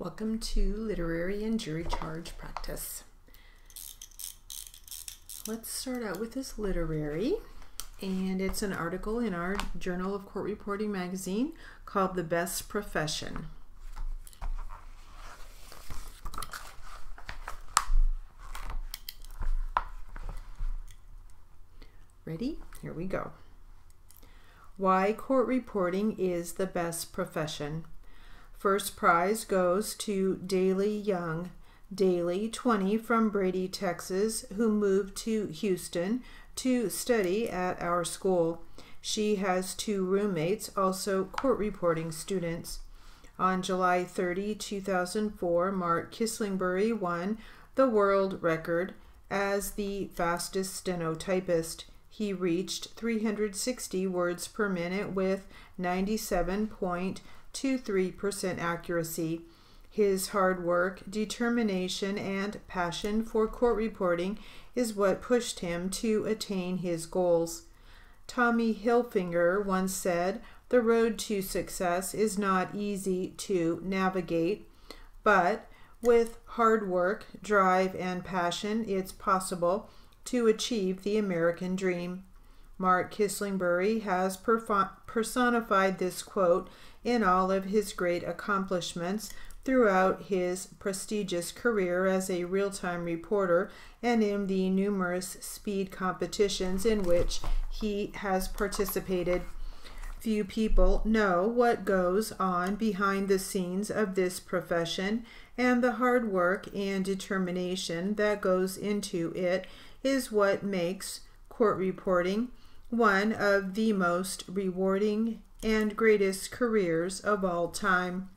Welcome to literary and jury charge practice. Let's start out with this literary, and it's an article in our Journal of Court Reporting magazine called The Best Profession. Ready? Here we go. Why court reporting is the best profession. First prize goes to Daly Young. Daly, 20, from Brady, Texas, who moved to Houston to study at our school. She has 2 roommates, also court reporting students. On July 30, 2004, Mark Kislingbury won the world record as the fastest stenotypist. He reached 360 words per minute with 97.23% accuracy. His hard work, determination, and passion for court reporting is what pushed him to attain his goals. Tommy Hilfiger once said, "The road to success is not easy to navigate, but with hard work, drive, and passion, it's possible to achieve the American dream." Mark Kislingbury has personified this quote in all of his great accomplishments throughout his prestigious career as a real-time reporter and in the numerous speed competitions in which he has participated. Few people know what goes on behind the scenes of this profession, and the hard work and determination that goes into it is what makes court reporting one of the most rewarding and greatest careers of all time.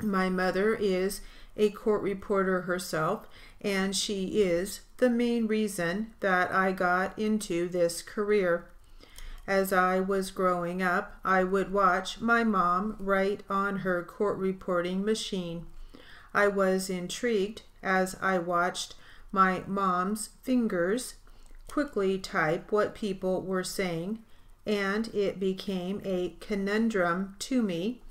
My mother is a court reporter herself, and she is the main reason that I got into this career. As I was growing up, I would watch my mom write on her court reporting machine. I was intrigued as I watched my mom's fingers quickly type what people were saying, and it became a conundrum to me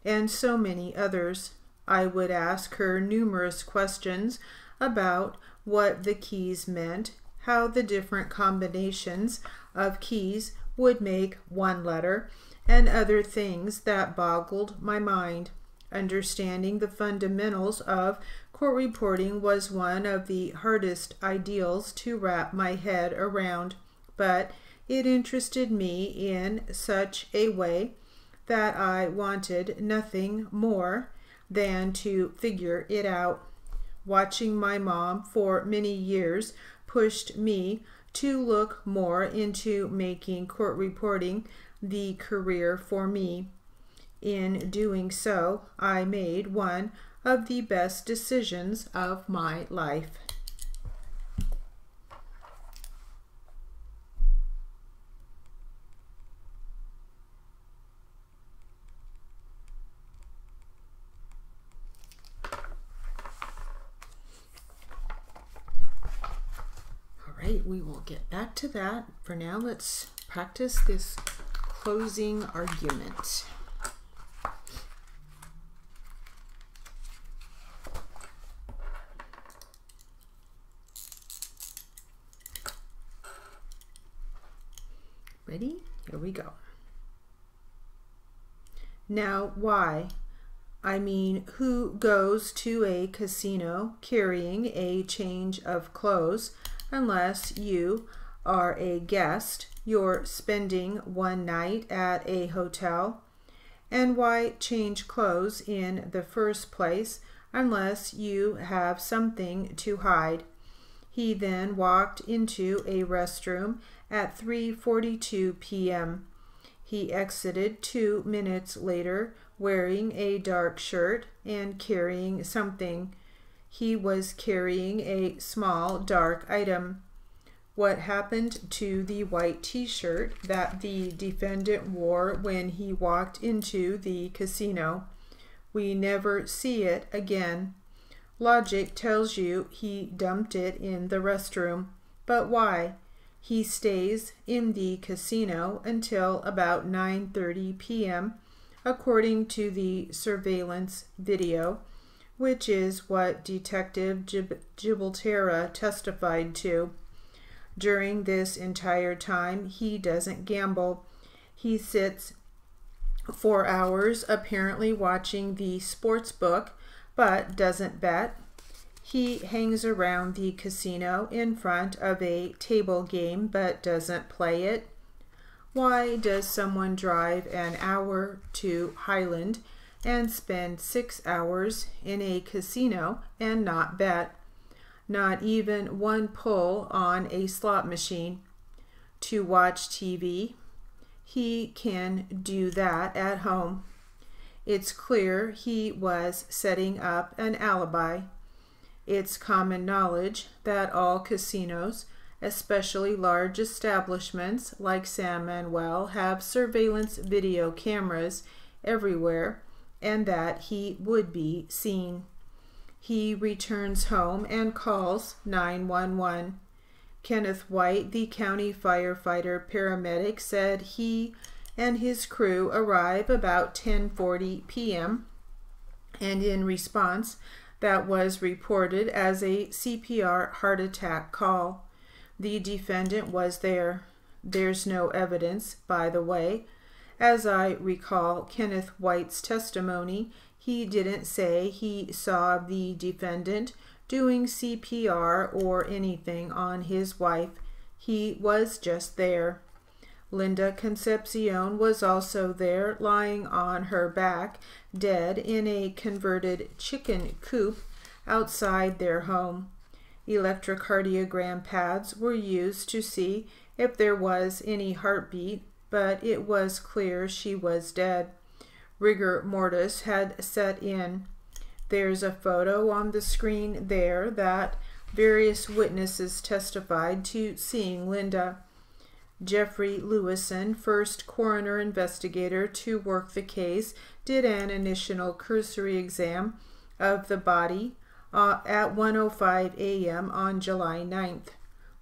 and so many others. I would ask her numerous questions about what the keys meant, how the different combinations of keys would make one letter, and other things that boggled my mind. Understanding the fundamentals of court reporting was one of the hardest ideals to wrap my head around, but it interested me in such a way that I wanted nothing more than to figure it out. Watching my mom for many years pushed me to look more into making court reporting the career for me. In doing so, I made one of the best decisions of my life. All right, we will get back to that. For now, let's practice this closing argument. Ready? Here we go. Now, why? I mean, who goes to a casino carrying a change of clothes unless you are a guest, you're spending one night at a hotel? And why change clothes in the first place unless you have something to hide? He then walked into a restroom at 3:42 p.m. He exited 2 minutes later wearing a dark shirt and carrying something. He was carrying a small dark item. What happened to the white t-shirt that the defendant wore when he walked into the casino? We never see it again. Logic tells you he dumped it in the restroom. But why? He stays in the casino until about 9:30 p.m., according to the surveillance video, which is what Detective Gibraltara testified to. During this entire time, he doesn't gamble. He sits 4 hours apparently watching the sports book, but doesn't bet. He hangs around the casino in front of a table game, but doesn't play it. Why does someone drive an hour to Highland and spend 6 hours in a casino and not bet? Not even one pull on a slot machine. To watch TV, he can do that at home. It's clear he was setting up an alibi. It's common knowledge that all casinos, especially large establishments like San Manuel, have surveillance video cameras everywhere, and that he would be seen. He returns home and calls 911. Kenneth White, the county firefighter paramedic, said he and his crew arrive about 10:40 p.m. and in response, that was reported as a CPR heart attack call. The defendant was there. There's no evidence, by the way. As I recall Kenneth White's testimony, he didn't say he saw the defendant doing CPR or anything on his wife. He was just there. Linda Concepcion was also there, lying on her back, dead in a converted chicken coop outside their home. Electrocardiogram pads were used to see if there was any heartbeat, but it was clear she was dead. Rigor mortis had set in. There's a photo on the screen there that various witnesses testified to seeing Linda. Jeffrey Lewison, first coroner investigator to work the case, did an initial cursory exam of the body at 1:05 a.m. on July 9th.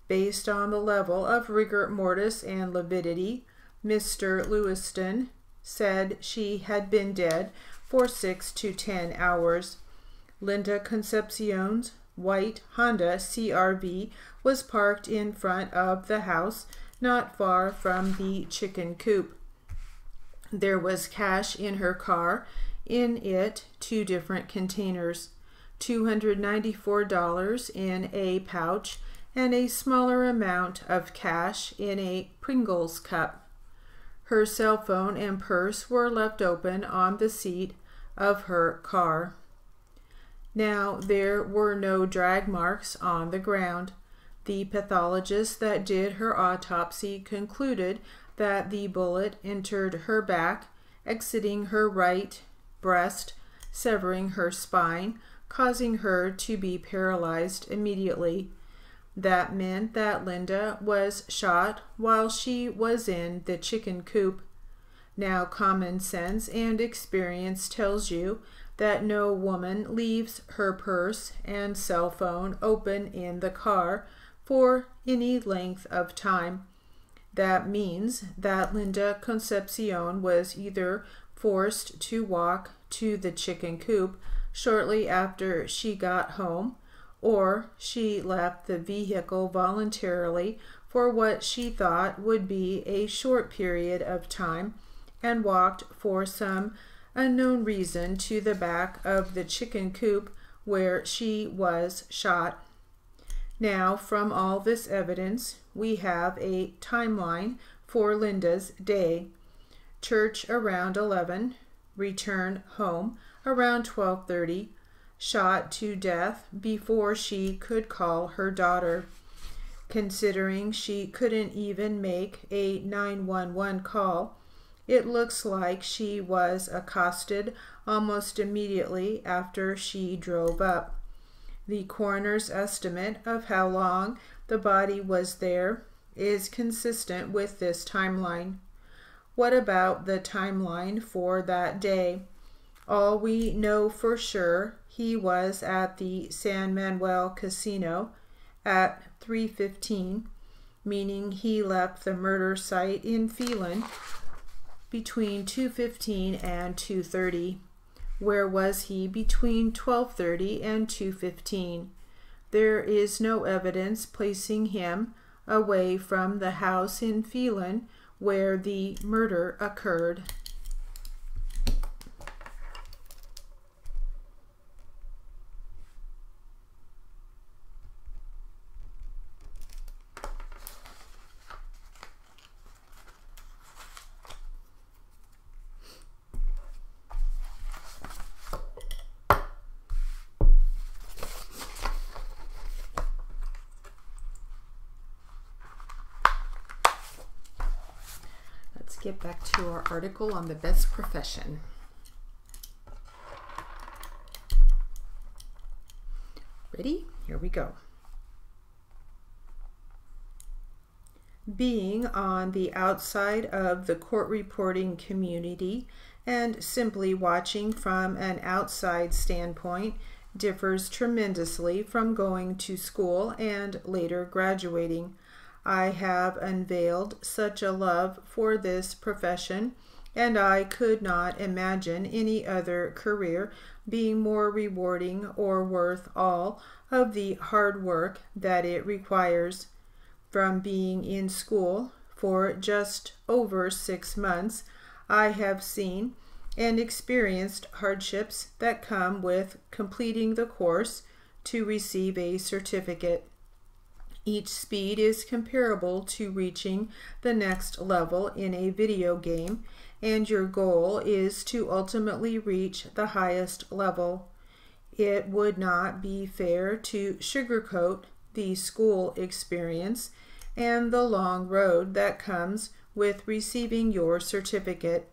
Based on the level of rigor mortis and lividity, Mr. Lewison said she had been dead for 6 to 10 hours. Linda Concepcion's white Honda CR-V was parked in front of the house, not far from the chicken coop. There was cash in her car, in it 2 different containers, $294 in a pouch, and a smaller amount of cash in a Pringles cup. Her cell phone and purse were left open on the seat of her car. Now, there were no drag marks on the ground. The pathologist that did her autopsy concluded that the bullet entered her back, exiting her right breast, severing her spine, causing her to be paralyzed immediately. That meant that Linda was shot while she was in the chicken coop. Now, common sense and experience tells you that no woman leaves her purse and cell phone open in the car for any length of time. That means that Linda Concepcion was either forced to walk to the chicken coop shortly after she got home, or she left the vehicle voluntarily for what she thought would be a short period of time and walked for some unknown reason to the back of the chicken coop where she was shot. Now, from all this evidence, we have a timeline for Linda's day. Church around 11, return home around 12:30, shot to death before she could call her daughter. Considering she couldn't even make a 911 call, it looks like she was accosted almost immediately after she drove up. The coroner's estimate of how long the body was there is consistent with this timeline. What about the timeline for that day? All we know for sure, he was at the San Manuel Casino at 3:15, meaning he left the murder site in Phelan between 2:15 and 2:30. Where was he between 12:30 and 2:15? There is no evidence placing him away from the house in Phelan where the murder occurred. Get back to our article on the best profession. Ready? Here we go. Being on the outside of the court reporting community and simply watching from an outside standpoint differs tremendously from going to school and later graduating. I have unveiled such a love for this profession, and I could not imagine any other career being more rewarding or worth all of the hard work that it requires. From being in school for just over 6 months, I have seen and experienced hardships that come with completing the course to receive a certificate. Each speed is comparable to reaching the next level in a video game, and your goal is to ultimately reach the highest level. It would not be fair to sugarcoat the school experience and the long road that comes with receiving your certificate.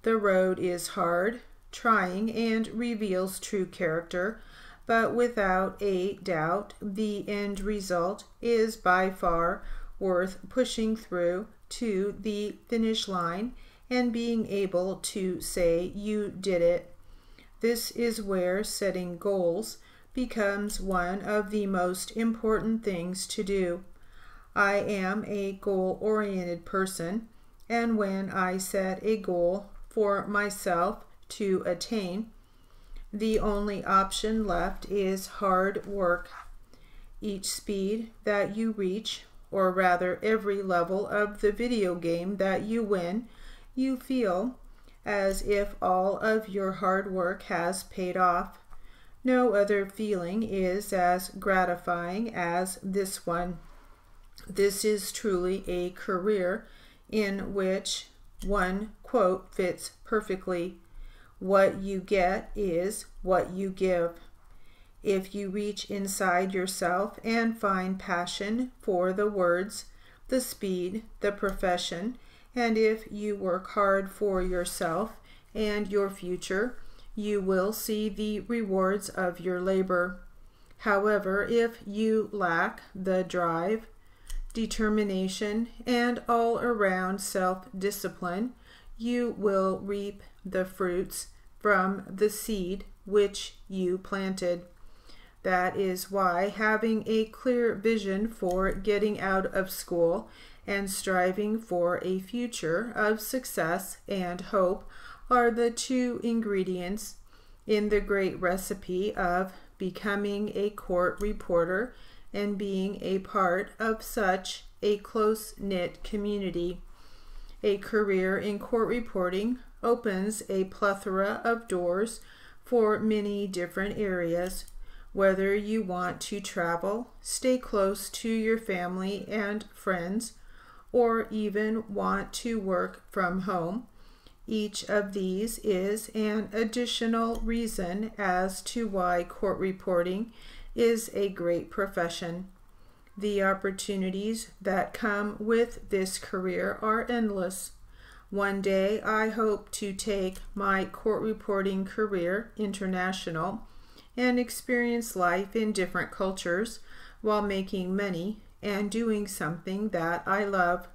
The road is hard, trying, and reveals true character, but without a doubt, the end result is by far worth pushing through to the finish line and being able to say you did it. This is where setting goals becomes one of the most important things to do. I am a goal-oriented person, and when I set a goal for myself to attain, the only option left is hard work. Each speed that you reach, or rather every level of the video game that you win, you feel as if all of your hard work has paid off. No other feeling is as gratifying as this one. This is truly a career in which one quote fits perfectly. What you get is what you give. If you reach inside yourself and find passion for the words, the speed, the profession, and if you work hard for yourself and your future, you will see the rewards of your labor. However, if you lack the drive, determination, and all-around self-discipline, you will reap the fruits from the seed which you planted. That is why having a clear vision for getting out of school and striving for a future of success and hope are the two ingredients in the great recipe of becoming a court reporter and being a part of such a close-knit community. A career in court reporting opens a plethora of doors for many different areas. Whether you want to travel, stay close to your family and friends, or even want to work from home, each of these is an additional reason as to why court reporting is a great profession. The opportunities that come with this career are endless. One day I hope to take my court reporting career international and experience life in different cultures while making money and doing something that I love.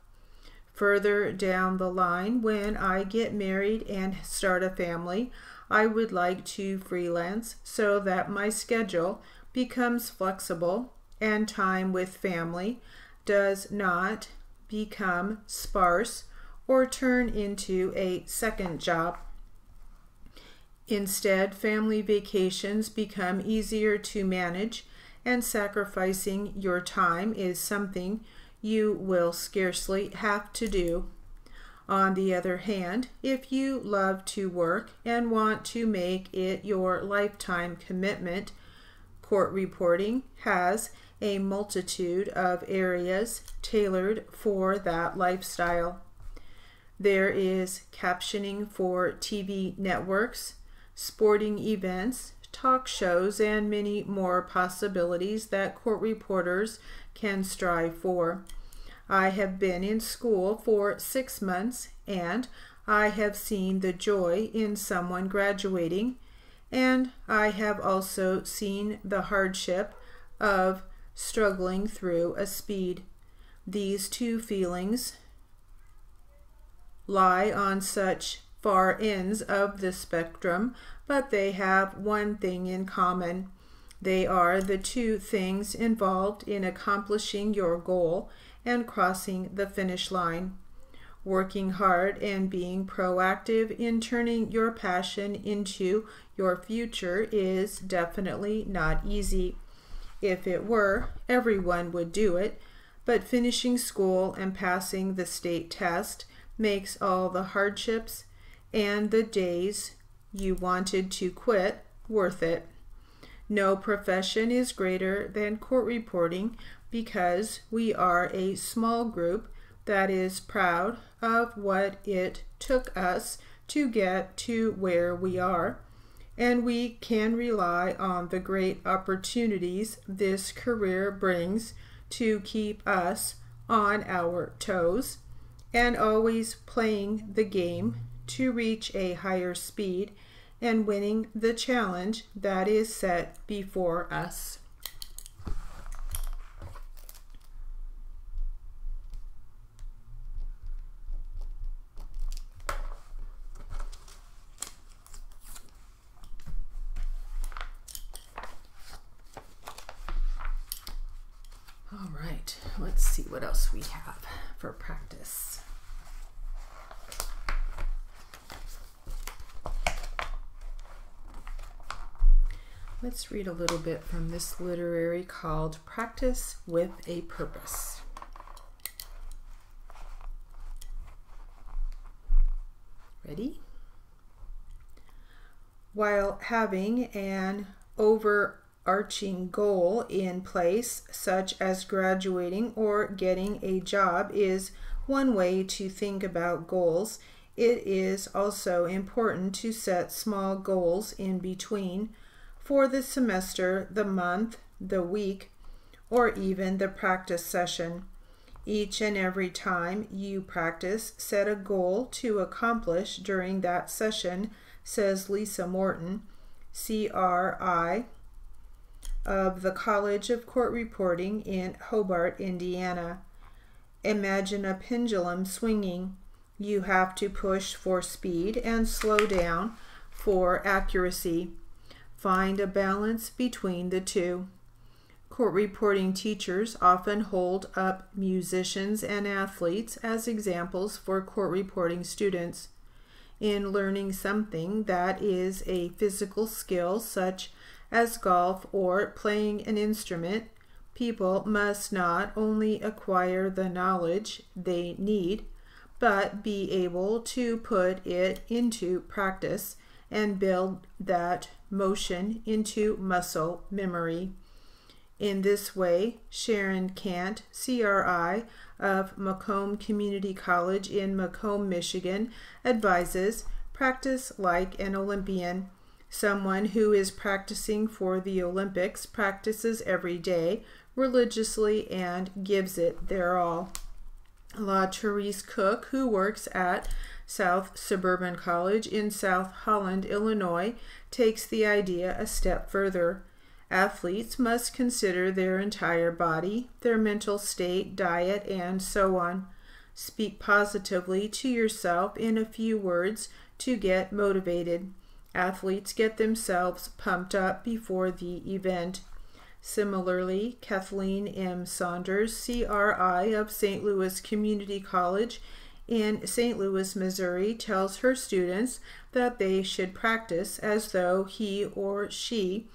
Further down the line, when I get married and start a family, I would like to freelance so that my schedule becomes flexible and time with family does not become sparse or turn into a second job. Instead, family vacations become easier to manage, and sacrificing your time is something you will scarcely have to do. On the other hand, if you love to work and want to make it your lifetime commitment, court reporting has a multitude of areas tailored for that lifestyle. There is captioning for TV networks, sporting events, talk shows, and many more possibilities that court reporters can strive for. I have been in school for 6 months, and I have seen the joy in someone graduating, and I have also seen the hardship of struggling through a speed. These two feelings lie on such far ends of the spectrum, but they have one thing in common. They are the two things involved in accomplishing your goal and crossing the finish line. Working hard and being proactive in turning your passion into your future is definitely not easy. If it were, everyone would do it, but finishing school and passing the state test makes all the hardships and the days you wanted to quit worth it. No profession is greater than court reporting because we are a small group that is proud of what it took us to get to where we are, and we can rely on the great opportunities this career brings to keep us on our toes and always playing the game to reach a higher speed and winning the challenge that is set before us. All right, let's see what else we have for practice. Let's read a little bit from this literary called Practice with a Purpose. Ready? While having an overarching goal in place, such as graduating or getting a job, is one way to think about goals, it is also important to set small goals in between for the semester, the month, the week, or even the practice session. Each and every time you practice, set a goal to accomplish during that session, says Lisa Morton, CRI, of the College of Court Reporting in Hobart, Indiana. Imagine a pendulum swinging. You have to push for speed and slow down for accuracy. Find a balance between the two. Court reporting teachers often hold up musicians and athletes as examples for court reporting students. In learning something that is a physical skill, such as golf or playing an instrument, people must not only acquire the knowledge they need, but be able to put it into practice and build that motion into muscle memory. In this way, Sharon Kant, CRI, of Macomb Community College in Macomb, Michigan, advises, practice like an Olympian. Someone who is practicing for the Olympics practices every day, religiously, and gives it their all. La Therese Cook, who works at South Suburban College in South Holland, Illinois, takes the idea a step further. Athletes must consider their entire body, their mental state, diet, and so on. Speak positively to yourself in a few words to get motivated. Athletes get themselves pumped up before the event. Similarly, Kathleen M. Saunders, CRI of St. Louis Community College in St. Louis, Missouri, tells her students that they should practice as though he or she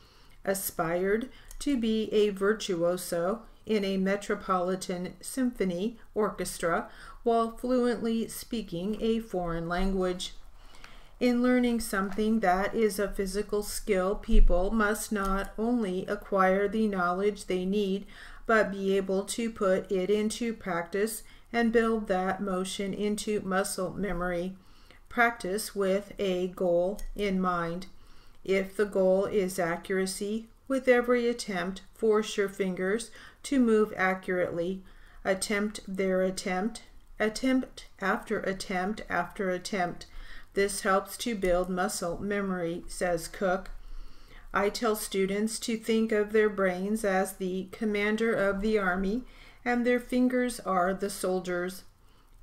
aspired to be a virtuoso in a metropolitan symphony orchestra while fluently speaking a foreign language. In learning something that is a physical skill, people must not only acquire the knowledge they need, but be able to put it into practice and build that motion into muscle memory. Practice with a goal in mind. If the goal is accuracy, with every attempt, force your fingers to move accurately. Attempt after attempt after attempt. This helps to build muscle memory, says Cook. I tell students to think of their brains as the commander of the army, and their fingers are the soldiers.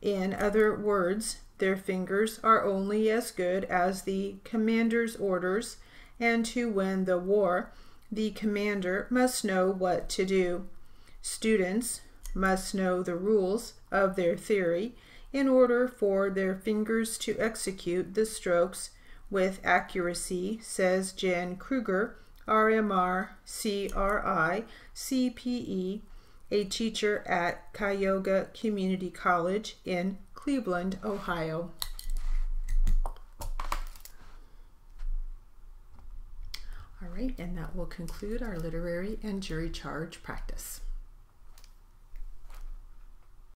In other words, their fingers are only as good as the commander's orders, and to win the war, the commander must know what to do. Students must know the rules of their theory in order for their fingers to execute the strokes with accuracy, says Jen Kruger, RMR, CRI, CPE, a teacher at Cuyahoga Community College in Cleveland, Ohio. All right, and that will conclude our literary and jury charge practice.